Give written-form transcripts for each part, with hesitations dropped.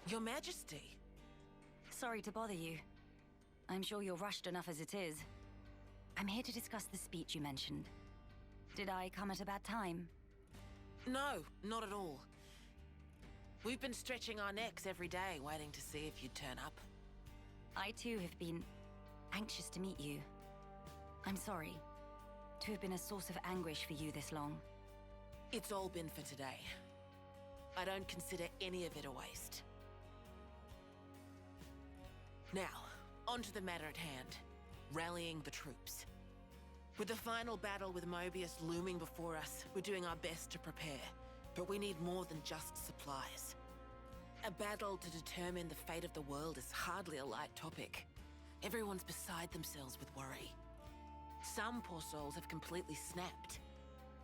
Your Majesty. Sorry to bother you. I'm sure you're rushed enough as it is. I'm here to discuss the speech you mentioned. Did I come at a bad time? No, not at all. We've been stretching our necks every day, waiting to see if you'd turn up. I too have been anxious to meet you. I'm sorry to have been a source of anguish for you this long. It's all been for today. I don't consider any of it a waste. Now, on to the matter at hand. Rallying the troops. With the final battle with Mobius looming before us, we're doing our best to prepare. But we need more than just supplies. A battle to determine the fate of the world is hardly a light topic. Everyone's beside themselves with worry. Some poor souls have completely snapped.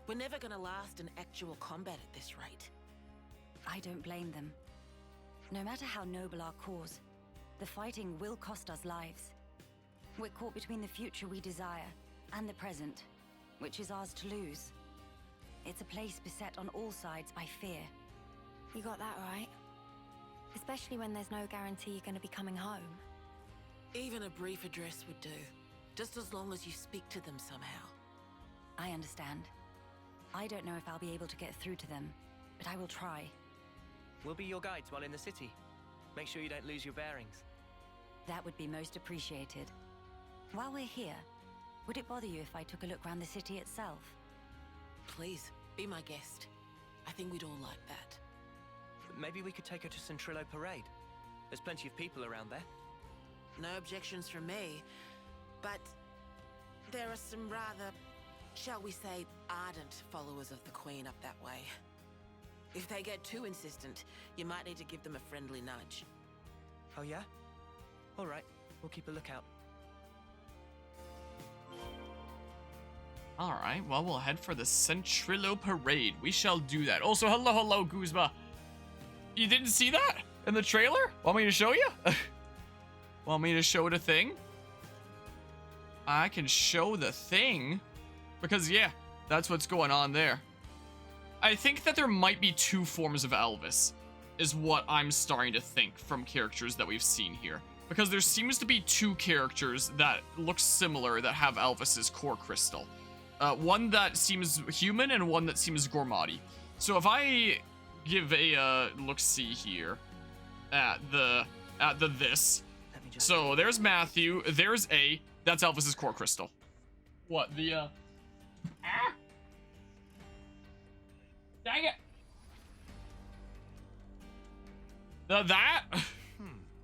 We're never gonna last in actual combat at this rate. I don't blame them. No matter how noble our cause, the fighting will cost us lives. We're caught between the future we desire and the present, which is ours to lose. It's a place beset on all sides by fear. You got that right. Especially when there's no guarantee you're going to be coming home. Even a brief address would do, just as long as you speak to them somehow. I understand. I don't know if I'll be able to get through to them, but I will try. We'll be your guides while in the city. Make sure you don't lose your bearings. That would be most appreciated. While we're here, would it bother you if I took a look around the city itself? Please, be my guest. I think we'd all like that. Maybe we could take her to Centrillo Parade. There's plenty of people around there. No objections from me, but there are some rather, shall we say, ardent followers of the Queen up that way. If they get too insistent, you might need to give them a friendly nudge. Oh yeah? All right, we'll keep a lookout. Alright, well, we'll head for the Centrillo Parade. We shall do that. Also, hello, Guzma. You didn't see that in the trailer? Want me to show you? Want me to show the thing? I can show the thing. Because, yeah, that's what's going on there. I think that there might be two forms of Elvis, is what I'm starting to think from characters that we've seen here. Because there seems to be two characters that look similar that have Elvis's core crystal. One that seems human and one that seems Gormati. So if I give a look-see here at the this. So there's Matthew, there's A, that's Elvis's core crystal. What, the Dang it! That?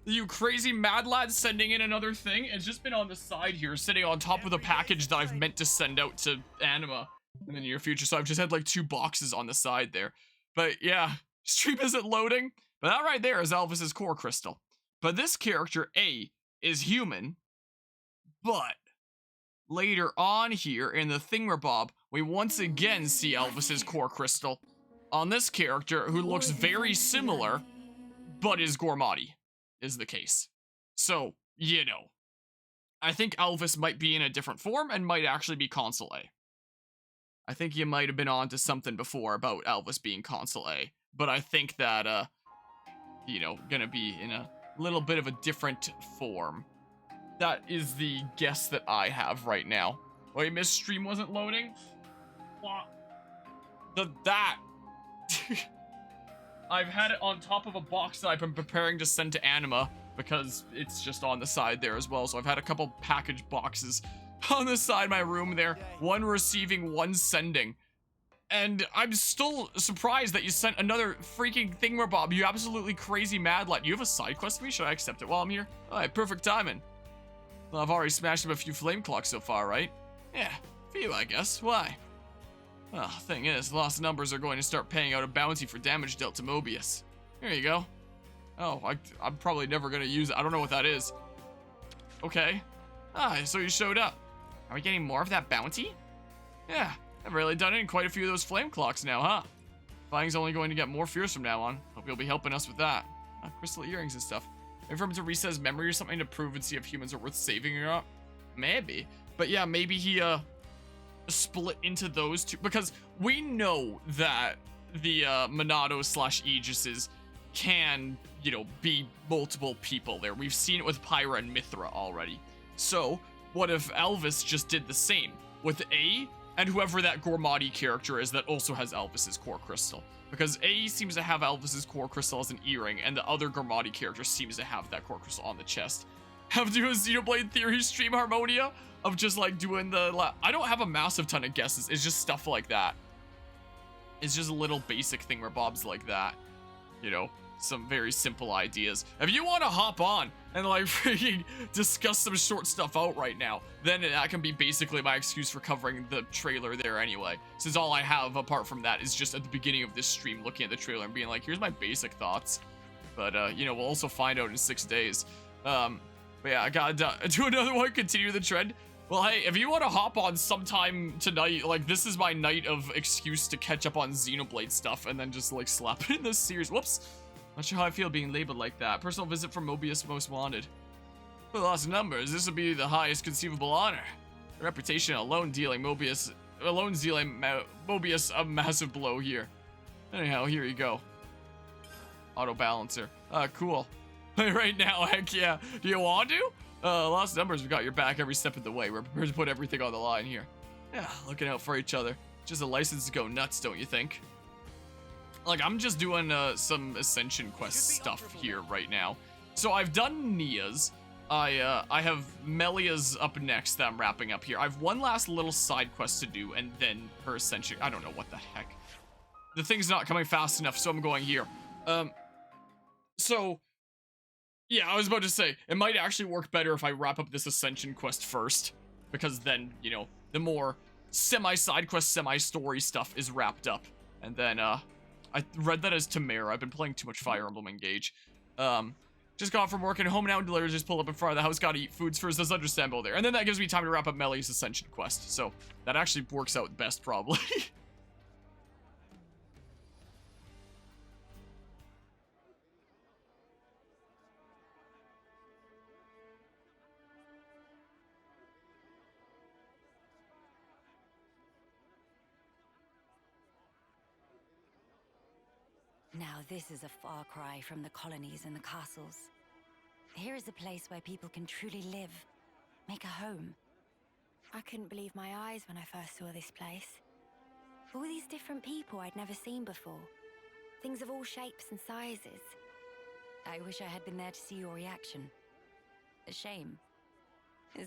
You crazy mad lad sending in another thing? It's just been on the side here, sitting on top of the package that I've meant to send out to Anima in the near future. So I've just had like 2 boxes on the side there. But yeah, stream isn't loading. But that right there is Elvis's core crystal. But this character, A, is human. But later on here in the Thingamabob, we once again see Elvis's core crystal on this character who looks very similar, but is Gormati. Is the case. So, you know, I think Elvis might be in a different form and might actually be Consul A. I think you might have been on to something before about Elvis being Consul A, but I think that, you know, gonna be in a little bit of a different form. That is the guess that I have right now. Wait, Miss Stream wasn't loading? What? That. I've had it on top of a box that I've been preparing to send to Anima because it's just on the side there as well. So I've had a couple package boxes on the side of my room there. One receiving, one sending. And I'm still surprised that you sent another freaking Thingamabob. You absolutely crazy mad lad. You have a side quest for me? Should I accept it while I'm here? Alright, perfect timing. Well, I've already smashed up a few flame clocks so far, right? Yeah, few I guess. Why? Well, thing is, lost numbers are going to start paying out a bounty for damage dealt to Mobius. Here you go. Oh, I'm probably never going to use it. I don't know what that is. Okay. Ah, so you showed up. Are we getting more of that bounty? Yeah, I've really done it in quite a few of those flame clocks now, huh? Fighting's only going to get more fierce from now on. Hope you'll be helping us with that. Crystal earrings and stuff. Maybe for him to reset his memory or something to prove and see if humans are worth saving or not. Maybe. But yeah, maybe he, split into those two, because we know that the Monado / Aegis's can, you know, be multiple people there. We've seen it with Pyra and Mithra already. So, what if Elvis just did the same with A and whoever that Gormati character is that also has Elvis's core crystal? Because A seems to have Elvis's core crystal as an earring, and the other Gormati character seems to have that core crystal on the chest. Have to do a Xenoblade Theory stream Harmonia of just like doing the... I don't have a massive ton of guesses. It's just stuff like that. It's just a little basic thing where Bob's like that. You know, some very simple ideas. If you want to hop on and like freaking discuss some short stuff out right now, then that can be basically my excuse for covering the trailer there anyway. Since all I have apart from that is just at the beginning of this stream looking at the trailer and being like, here's my basic thoughts. But, you know, we'll also find out in 6 days. But yeah, I gotta do another one, continue the trend. Well, hey, if you want to hop on sometime tonight, like, this is my night of excuse to catch up on Xenoblade stuff and then just, like, slap it in this series. Whoops. Not sure how I feel being labeled like that. Personal visit from Mobius Most Wanted. For the lost numbers, this will be the highest conceivable honor. The reputation alone dealing Mobius a massive blow here. Anyhow, here you go. Auto balancer. Cool. Right now, heck yeah. Do you want to? Lost numbers, we got your back every step of the way. We're prepared to put everything on the line here. Yeah, looking out for each other. Just a license to go nuts, don't you think? Like, I'm just doing some Ascension Quest stuff here right now. So I've done Nia's. I have Melia's up next that I'm wrapping up here. I have one last little side quest to do, and then her Ascension. I don't know what the heck. The thing's not coming fast enough, so I'm going here. So... yeah, I was about to say, it might actually work better if I wrap up this Ascension quest first. Because then, you know, the more semi-side quest, semi-story stuff is wrapped up. And then, I read that as Tamara. I've been playing too much Fire Emblem Engage. Just got from work and home now, Delirious just pulled up in front of the house, gotta eat foods first, that's understandable there. And then that gives me time to wrap up Meli's Ascension quest. So, that actually works out best, probably. Now this is a far cry from the colonies and the castles. Here is a place where people can truly live, make a home. I couldn't believe my eyes when I first saw this place. All these different people I'd never seen before. Things of all shapes and sizes. I wish I had been there to see your reaction. A shame.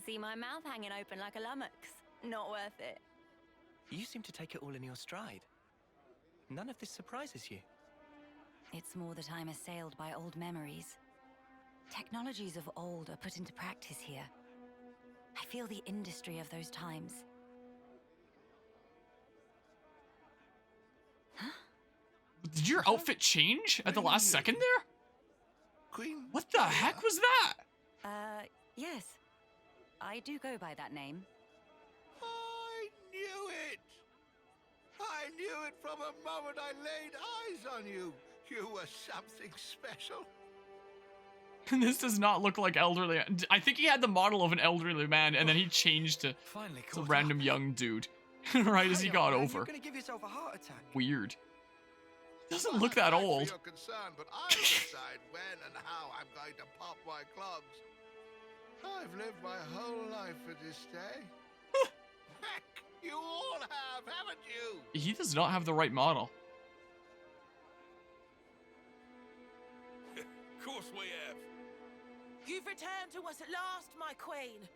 See my mouth hanging open like a lummox. Not worth it. You seem to take it all in your stride. None of this surprises you. It's more that I'm assailed by old memories. Technologies of old are put into practice here. I feel the industry of those times. Huh? Did your outfit change at the last second there? Queen? What the heck was that? Yes. I do go by that name. I knew it! I knew it from the moment I laid eyes on you. You were something special. This does not look like elderly. I think he had the model of an elderly man, and then he changed to some random young dude right as he got over. You're gonna give yourself a heart attack. Weird. Doesn't look that old. You're concerned, but I decide when and how I'm going to pop my clogs. I've lived my whole life for this day. Heck, you all have, haven't you? He does not have the right model. Of course we have. You've returned to us at last, my queen.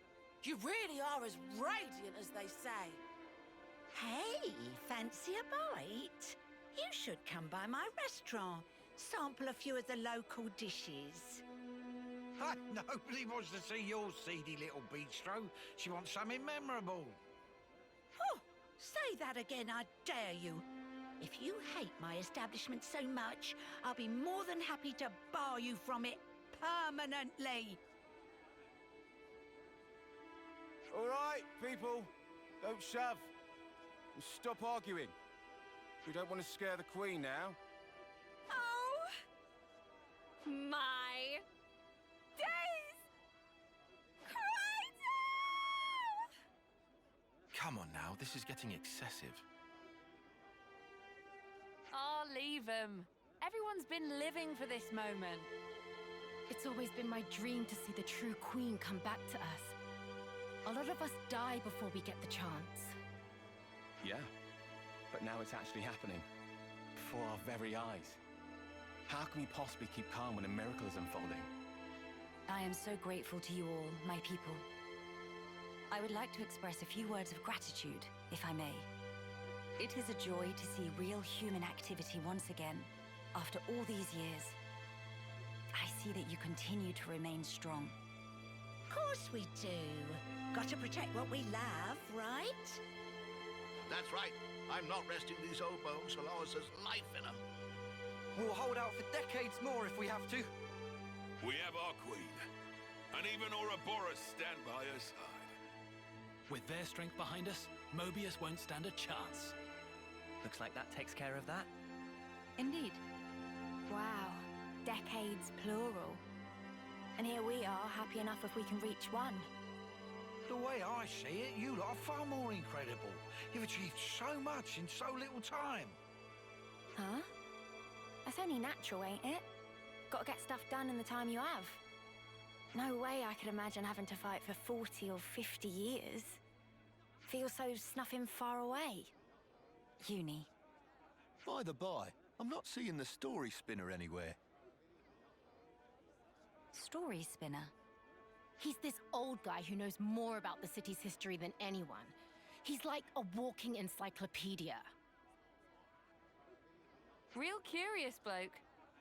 You really are as radiant as they say. Hey, fancy a bite? You should come by my restaurant. Sample a few of the local dishes. Nobody wants to see your seedy little bistro. She wants something memorable. Oh, say that again, I dare you. If you hate my establishment so much, I'll be more than happy to bar you from it permanently. All right, people, don't shove. And stop arguing. We don't want to scare the Queen now. Oh, my days! Crazy! Come on now, this is getting excessive. Oh, leave him. Everyone's been living for this moment. It's always been my dream to see the true queen come back to us. A lot of us die before we get the chance. Yeah, but now it's actually happening. Before our very eyes. How can we possibly keep calm when a miracle is unfolding? I am so grateful to you all, my people. I would like to express a few words of gratitude, if I may. It is a joy to see real human activity once again, after all these years. I see that you continue to remain strong. Of course we do. Got to protect what we love, right? That's right. I'm not resting these old bones so long as there's life in them. We'll hold out for decades more if we have to. We have our queen, and even Ouroboros stand by her side. With their strength behind us, Mobius won't stand a chance. Looks like that takes care of that. Indeed. Wow, decades plural. And here we are, happy enough if we can reach one. The way I see it, you lot are far more incredible. You've achieved so much in so little time. Huh? That's only natural, ain't it? Gotta get stuff done in the time you have. No way I could imagine having to fight for 40 or 50 years. Feels so snuffing far away. Uni. By the by, I'm not seeing the story spinner anywhere. Story spinner. He's this old guy who knows more about the city's history than anyone. He's like a walking encyclopedia. Real curious bloke.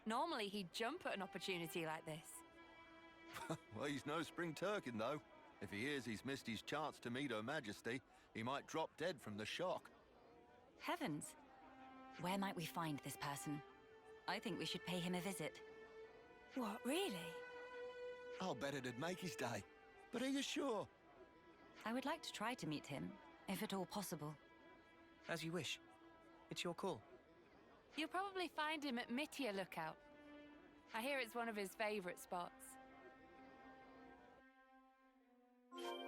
Normally he'd jump at an opportunity like this. Well, he's no spring turkin, though. If he hears he's missed his chance to meet Her Majesty, he might drop dead from the shock. Heavens. Where might we find this person? I think we should pay him a visit. What, really? I'll bet it'd make his day. But are you sure? I would like to try to meet him, if at all possible. As you wish. It's your call. You'll probably find him at Mittia Lookout. I hear it's one of his favorite spots.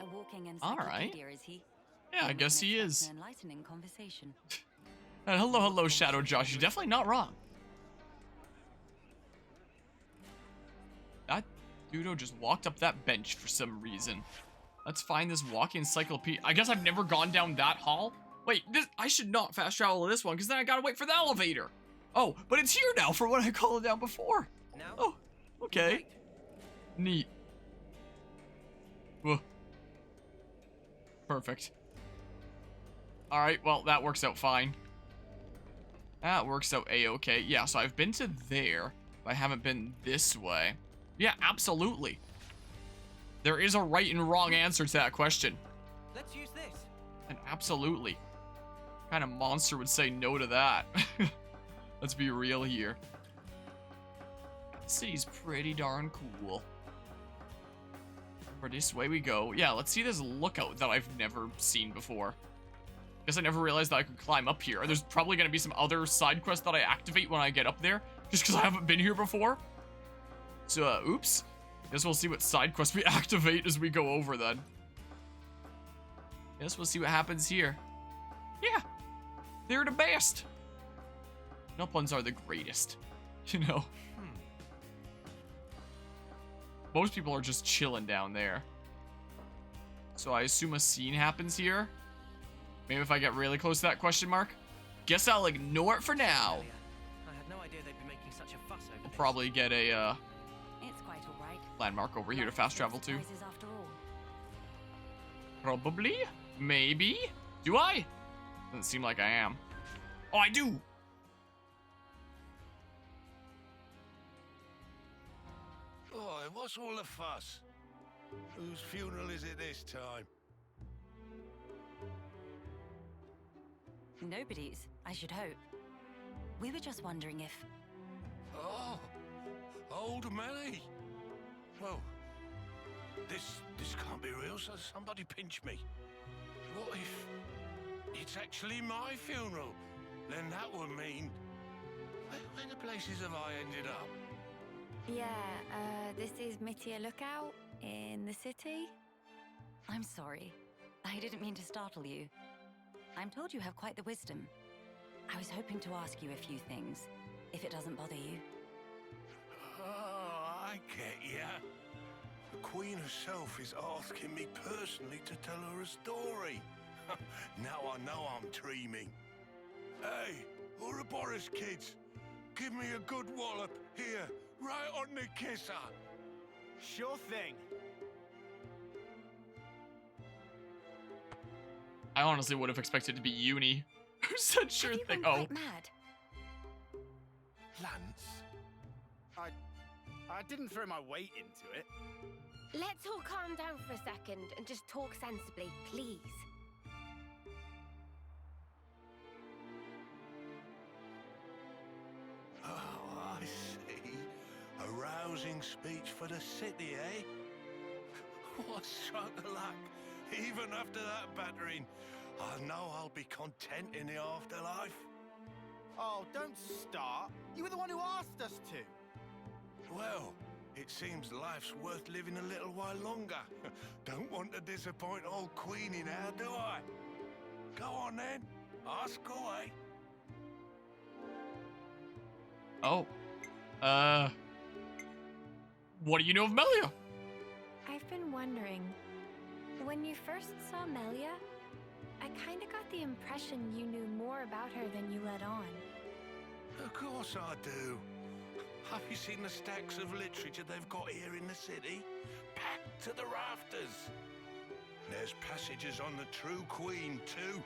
A walking encyclopedia, is he? Yeah, I guess he is. An enlightening conversation. And hello, Shadow Josh. You're definitely not wrong. That dudo just walked up that bench for some reason. Let's find this walking encyclopedia. I guess I've never gone down that hall. Wait, I should not fast travel to this one because then I gotta wait for the elevator. Oh, but it's here now for what I called it down before. Now? Oh, okay. Neat. Whoa. Perfect. Alright, well, that works out fine. That works out a-okay. Yeah, so I've been to there, but I haven't been this way. Yeah, absolutely. There is a right and wrong answer to that question. Let's use this. And absolutely. What kind of monster would say no to that? Let's be real here. This city's pretty darn cool. For this way we go. Yeah, let's see this lookout that I've never seen before. Guess I never realized that I could climb up here. There's probably going to be some other side quests that I activate when I get up there, just because I haven't been here before. So, oops. Guess we'll see what side quests we activate as we go over then. Guess we'll see what happens here. Yeah, they're the best. Nuplans are the greatest, you know. Most people are just chilling down there. So I assume a scene happens here. Maybe if I get really close to that question mark. Guess I'll ignore it for now. I had no idea they'd be making such a fuss over I'll this. probably get a It's quite all right. landmark over here to fast travel to. Surprises after all. Probably. Maybe. Do I? Doesn't seem like I am. Oh, I do. Boy, what's all the fuss? Whose funeral is it this time? Nobody's, I should hope. We were just wondering if... Oh, old Melly. Well, this can't be real, so somebody pinch me. What if it's actually my funeral? Then that would mean... Where the places have I ended up? Yeah, this is Mittia Lookout in the city. I'm sorry. I didn't mean to startle you. I'm told you have quite the wisdom. I was hoping to ask you a few things. if it doesn't bother you. Oh, I get ya. The Queen herself is asking me personally to tell her a story. Now I know I'm dreaming. Hey, Ouroboros kids, give me a good wallop here, right on the kisser. Sure thing. I honestly would have expected it to be Uni who said sure Have you thing. gone quite mad? Lance, I didn't throw my weight into it. Let's all calm down for a second and just talk sensibly, please. Oh, I see. A rousing speech for the city, eh? What stroke of luck. Even after that battering, I know I'll be content in the afterlife. Oh, don't start. You were the one who asked us to. Well, it seems life's worth living a little while longer. Don't want to disappoint old Queenie now, do I? Go on then, ask away. Oh. What do you know of Melia? I've been wondering, when you first saw Melia, I kinda got the impression you knew more about her than you let on. Of course I do. Have you seen the stacks of literature they've got here in the city? Packed to the rafters. There's passages on the true Queen, too.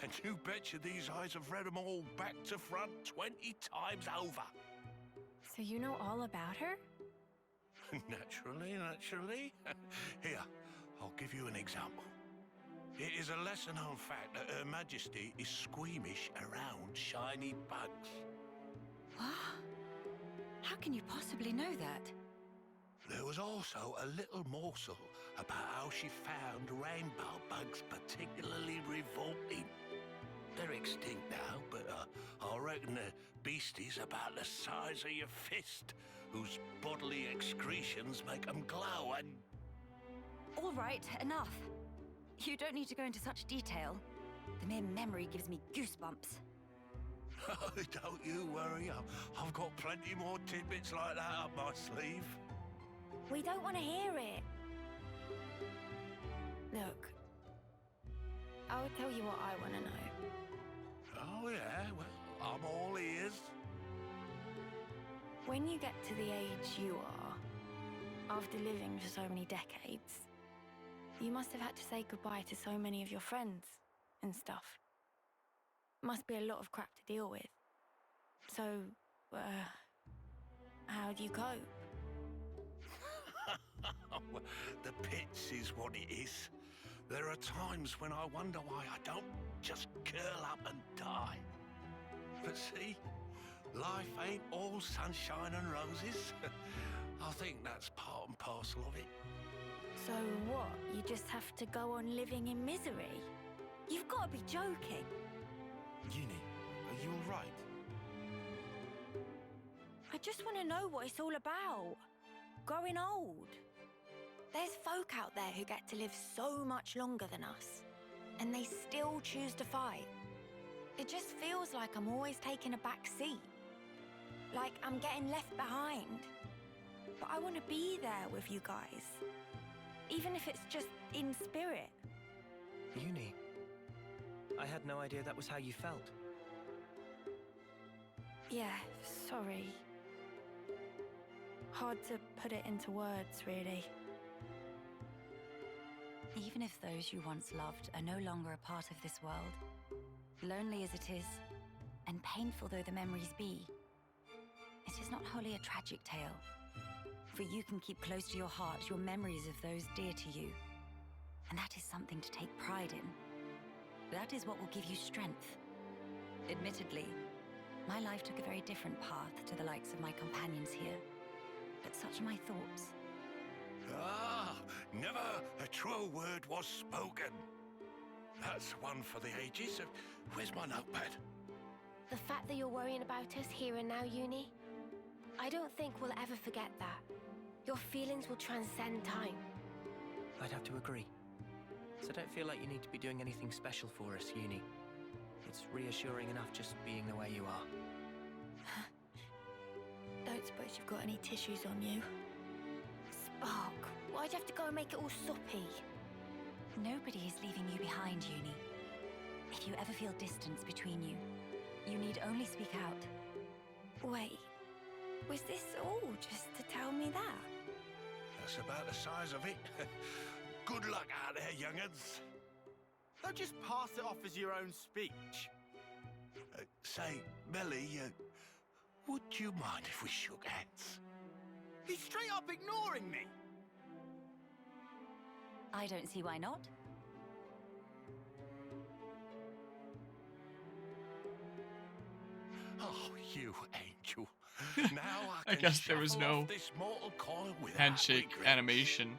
And you betcha these eyes have read them all back to front 20 times over. So you know all about her? Naturally, naturally. Here, I'll give you an example. It is a lesser-known fact that Her Majesty is squeamish around shiny bugs. What? How can you possibly know that? There was also a little morsel about how she found rainbow bugs particularly revolting. They're extinct now, but I reckon they're beasties about the size of your fist, whose bodily excretions make them glow and... All right, enough. You don't need to go into such detail. The mere memory gives me goosebumps. Don't you worry, I've got plenty more tidbits like that up my sleeve. We don't want to hear it. Look, I'll tell you what I want to know. Oh yeah, well, I'm all ears. When you get to the age you are, after living for so many decades, you must have had to say goodbye to so many of your friends and stuff. Must be a lot of crap to deal with. So, how do you cope? The pits is what it is. There are times when I wonder why I don't just curl up and die. But see, life ain't all sunshine and roses. I think that's part and parcel of it. So what? You just have to go on living in misery? You've got to be joking. Uni, are you all right? I just want to know what it's all about. Growing old. There's folk out there who get to live so much longer than us, and they still choose to fight. It just feels like I'm always taking a back seat. Like I'm getting left behind. But I want to be there with you guys. Even if it's just in spirit. Uni, I had no idea that was how you felt. Yeah, sorry. Hard to put it into words, really. Even if those you once loved are no longer a part of this world, lonely as it is, and painful though the memories be, it is not wholly a tragic tale. For you can keep close to your heart your memories of those dear to you. And that is something to take pride in. That is what will give you strength. Admittedly, my life took a very different path to the likes of my companions here. But such are my thoughts. Ah, never a truer word was spoken. That's one for the ages. Where's my notepad? The fact that you're worrying about us here and now, Uni, I don't think we'll ever forget that. Your feelings will transcend time. I'd have to agree. So don't feel like you need to be doing anything special for us, Uni. It's reassuring enough just being the way you are. don't suppose you've got any tissues on you. Spark, why'd you have to go and make it all soppy? Nobody is leaving you behind, Uni. If you ever feel distance between you, you need only speak out. Wait, was this all just to tell me that? That's about the size of it. Good luck out there, young'uns. Don't just pass it off as your own speech. Say, Melly, would you mind if we shook hands? He's straight up ignoring me. I don't see why not. Oh, you angel. Now I guess there was no this mortal coil without handshake regret. animation.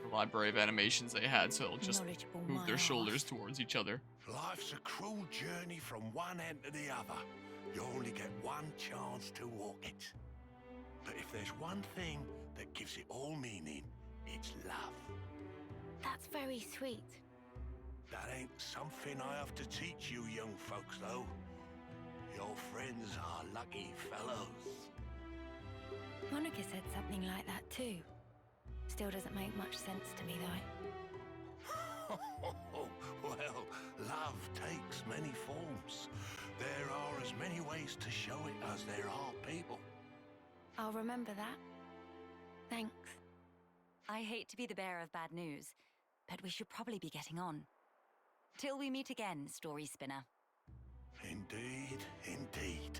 The library of animations they had, so it'll just move their shoulders towards each other. Life's a cruel journey from one end to the other. You only get one chance to walk it. But if there's one thing that gives it all meaning, it's love. That's very sweet. That ain't something I have to teach you young folks, though. Your friends are lucky fellows. Monica said something like that too. Still doesn't make much sense to me though. Well, love takes many forms. There are as many ways to show it as there are people. I'll remember that. Thanks. I hate to be the bearer of bad news, but we should probably be getting on. Till we meet again, story spinner. Indeed, indeed.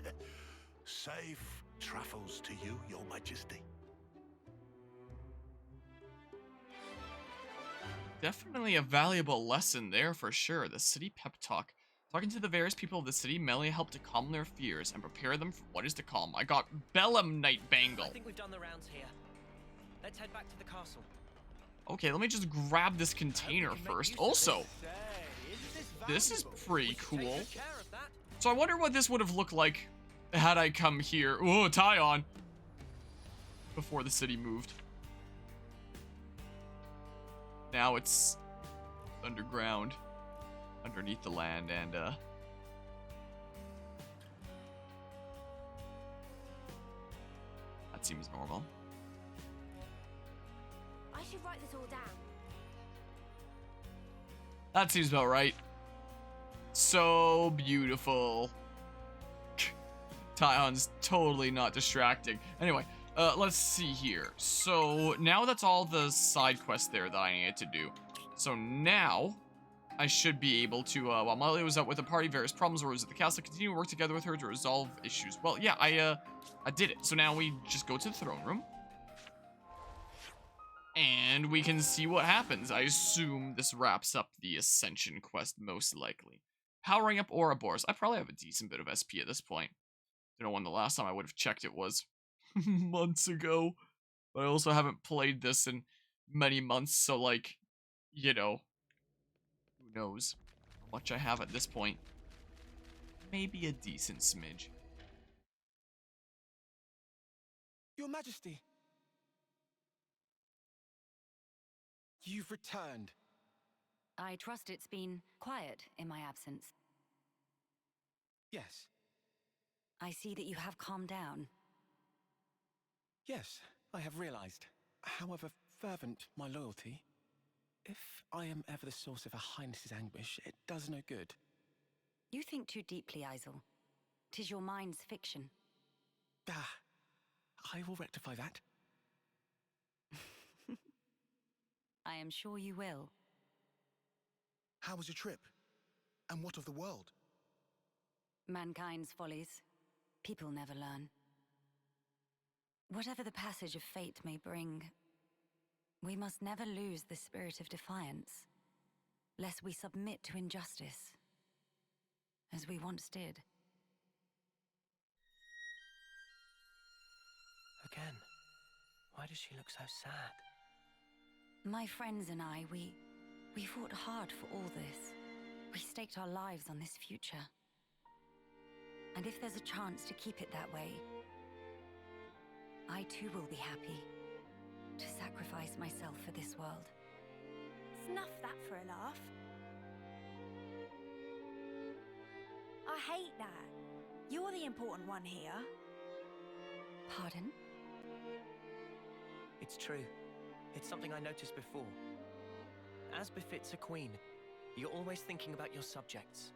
Safe travels to you, Your Majesty. Definitely a valuable lesson there for sure. The city pep talk. Talking to the various people of the city, Melee helped to calm their fears and prepare them for what is to come. I got Bellum Night Bangle. I think we've done the rounds here. Let's head back to the castle. Okay, let me just grab this container first. Also, this is pretty cool. So I wonder what this would have looked like had I come here. Oh, tie on. Before the city moved. Now it's underground, underneath the land, and that seems normal. I should write this all down. That seems about right. So beautiful. Tyon's totally not distracting. Anyway, let's see here. So now that's all the side quests there that I needed to do. So now I should be able to, while Molly was out with the party, various problems arose at the castle, continue to work together with her to resolve issues. Well, yeah, I did it. So now we just go to the throne room. And we can see what happens. I assume this wraps up the Ascension quest, most likely. Powering up Ouroboros. I probably have a decent bit of SP at this point. Don't know when the last time I would have checked it was. Months ago. But I also haven't played this in many months, so like, you know, who knows how much I have at this point. Maybe a decent smidge. Your Majesty. You've returned. I trust it's been quiet in my absence. Yes. I see that you have calmed down. Yes, I have realized. However fervent my loyalty, if I am ever the source of Her Highness's anguish, it does no good. You think too deeply, Isel. 'Tis your mind's fiction. Ah, I will rectify that. I am sure you will. How was your trip? And what of the world? Mankind's follies. People never learn. Whatever the passage of fate may bring, we must never lose the spirit of defiance, lest we submit to injustice, as we once did. Again, why does she look so sad? My friends and I, we fought hard for all this. We staked our lives on this future. And if there's a chance to keep it that way, I too will be happy to sacrifice myself for this world. Snuff that for a laugh. I hate that. You're the important one here. Pardon? It's true. It's something I noticed before. As befits a queen, you're always thinking about your subjects.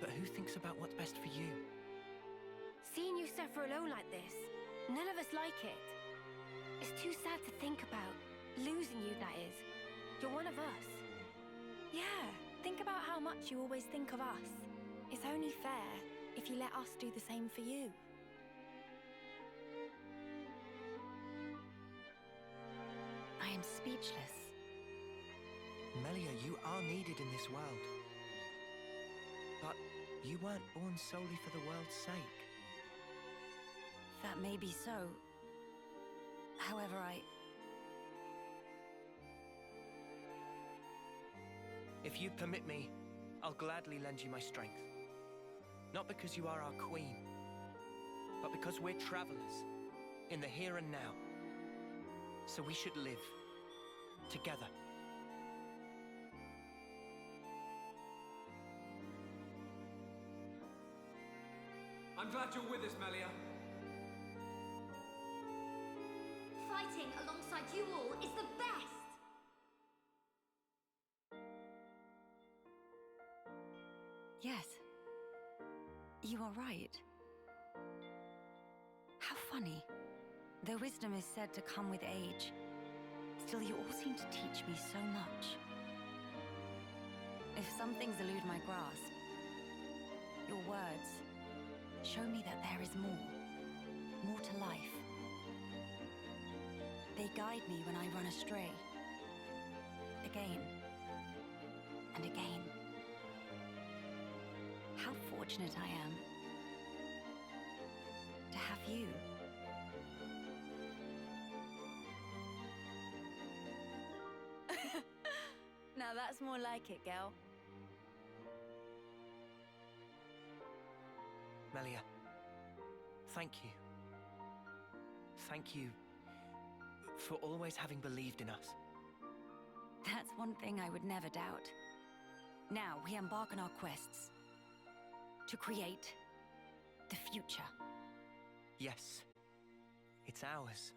But who thinks about what's best for you? Seeing you suffer alone like this, none of us like it. It's too sad to think about. Losing you, that is. You're one of us. Yeah, think about how much you always think of us. It's only fair if you let us do the same for you. I am speechless. Melia, you are needed in this world. But you weren't born solely for the world's sake. That may be so. However, If you permit me, I'll gladly lend you my strength. Not because you are our queen, but because we're travelers in the here and now. So we should live together. I'm glad you're with us, Melia. Fighting alongside you all is the best! yes. You are right. How funny. Though wisdom is said to come with age, still you all seem to teach me so much. If some things elude my grasp, your words show me that there is more to life. They guide me when I run astray. Again and again. How fortunate I am to have you. Now that's more like it, girl. Melia, thank you. Thank you for always having believed in us. That's one thing I would never doubt. Now we embark on our quests to create the future. Yes, it's ours.